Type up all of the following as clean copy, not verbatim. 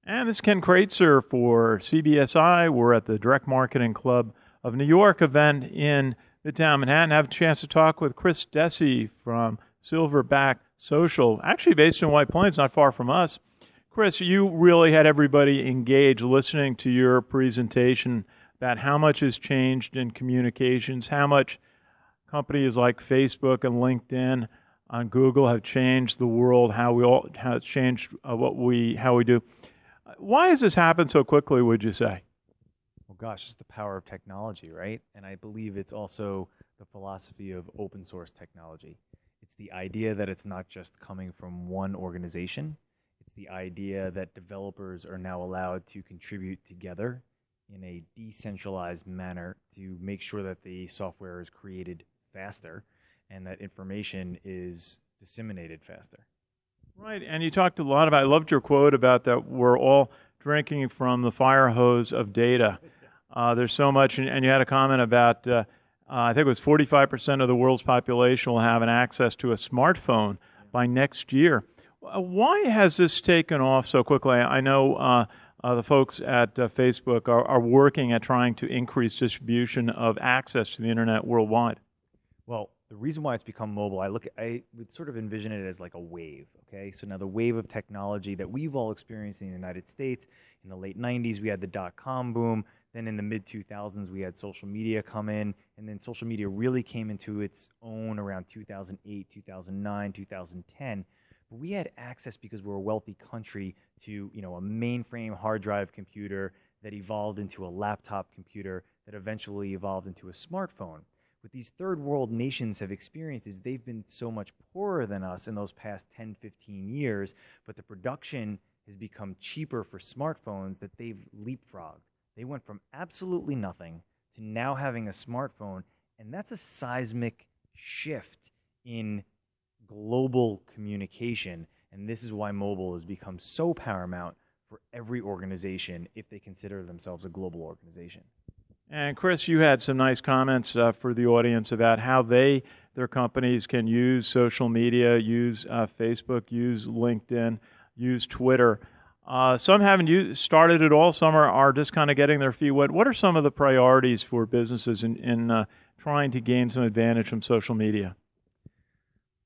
And this is Ken Kraetzer for CBSI. We're at the Direct Marketing Club of New York event in Midtown Manhattan. I have a chance to talk with Chris Dessi from Silverback Social, actually based in White Plains, not far from us. Chris, you really had everybody engaged listening to your presentation about how much has changed in communications, how much companies like Facebook and LinkedIn and Google have changed the world, how it's changed how we do. Why has this happened so quickly, would you say? Well, gosh, it's the power of technology, right? And I believe it's also the philosophy of open source technology. It's the idea that it's not just coming from one organization. It's the idea that developers are now allowed to contribute together in a decentralized manner to make sure that the software is created faster and that information is disseminated faster. Right, and you talked a lot about, I loved your quote about that we're all drinking from the fire hose of data. There's so much, and you had a comment about, I think it was 45% of the world's population will have an access to a smartphone by next year. Why has this taken off so quickly? I know the folks at Facebook are working at trying to increase distribution of access to the internet worldwide. Well, the reason why it's become mobile, I would sort of envision it as like a wave, okay? So now the wave of technology that we've all experienced in the United States, in the late 90s, we had the dot-com boom. Then in the mid-2000s, we had social media come in. And then social media really came into its own around 2008, 2009, 2010. But we had access because we're a wealthy country to, a mainframe hard drive computer that evolved into a laptop computer that eventually evolved into a smartphone. What these third world nations have experienced is they've been so much poorer than us in those past 10, 15 years, but the production has become cheaper for smartphones that they've leapfrogged. They went from absolutely nothing to now having a smartphone, and that's a seismic shift in global communication, and this is why mobile has become so paramount for every organization if they consider themselves a global organization. And Chris, you had some nice comments for the audience about how their companies can use social media, use Facebook, use LinkedIn, use Twitter. Some haven't started at all. Some are just kind of getting their feet wet. What are some of the priorities for businesses in trying to gain some advantage from social media?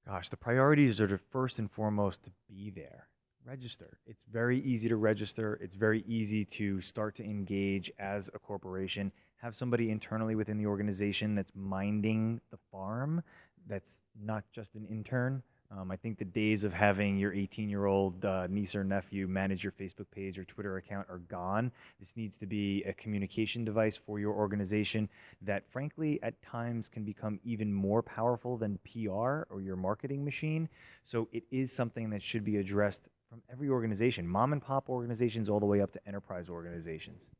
Gosh, the priorities are to first and foremost to be there. Register. It's very easy to register. It's very easy to start to engage as a corporation. Have somebody internally within the organization that's minding the farm, that's not just an intern. I think the days of having your 18-year-old niece or nephew manage your Facebook page or Twitter account are gone. This needs to be a communication device for your organization that, frankly, at times can become even more powerful than PR or your marketing machine. So it is something that should be addressed from every organization, mom and pop organizations all the way up to enterprise organizations.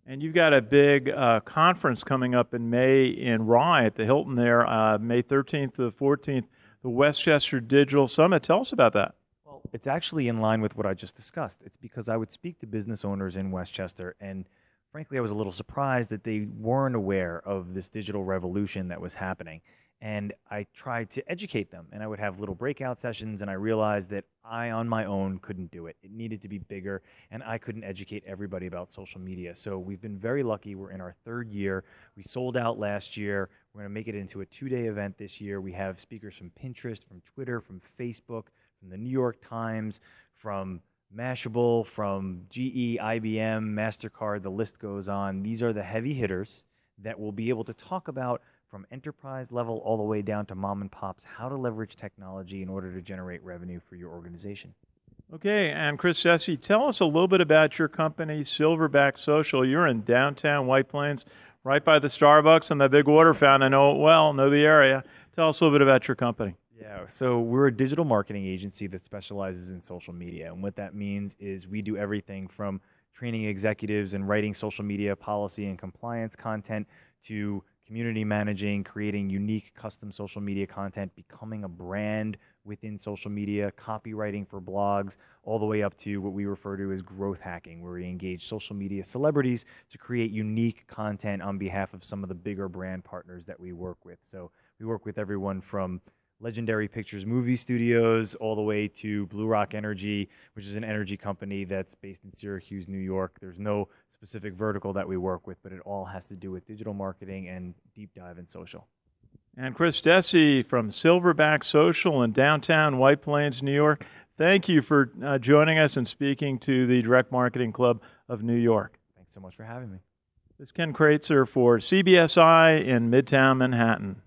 And you've got a big conference coming up in May in Rye at the Hilton there, May 13th to the 14th, the Westchester Digital Summit. Tell us about that. Well, it's actually in line with what I just discussed. It's because I would speak to business owners in Westchester, and frankly, I was a little surprised that they weren't aware of this digital revolution that was happening. And I tried to educate them, and I would have little breakout sessions, and I realized that I, on my own, couldn't do it. It needed to be bigger, and I couldn't educate everybody about social media. So we've been very lucky. We're in our third year. We sold out last year. We're going to make it into a 2-day event this year. We have speakers from Pinterest, from Twitter, from Facebook, from the New York Times, from Mashable, from GE, IBM, MasterCard, the list goes on. These are the heavy hitters that will be able to talk about from enterprise level all the way down to mom and pops, how to leverage technology in order to generate revenue for your organization. Okay, and Chris Dessi, tell us a little bit about your company, Silverback Social. You're in downtown White Plains, right by the Starbucks and the big water fountain. I know it well, know the area. Tell us a little bit about your company. Yeah, so we're a digital marketing agency that specializes in social media. And what that means is we do everything from training executives and writing social media policy and compliance content to community managing, creating unique custom social media content, becoming a brand within social media, copywriting for blogs, all the way up to what we refer to as growth hacking, where we engage social media celebrities to create unique content on behalf of some of the bigger brand partners that we work with. So we work with everyone from Legendary Pictures movie studios, all the way to Blue Rock Energy, which is an energy company that's based in Syracuse, New York. There's no specific vertical that we work with, but it all has to do with digital marketing and deep dive in social. And Chris Dessi from Silverback Social in downtown White Plains, New York. Thank you for joining us and speaking to the Direct Marketing Club of New York. Thanks so much for having me. This is Ken Kraetzer for CBSI in Midtown Manhattan.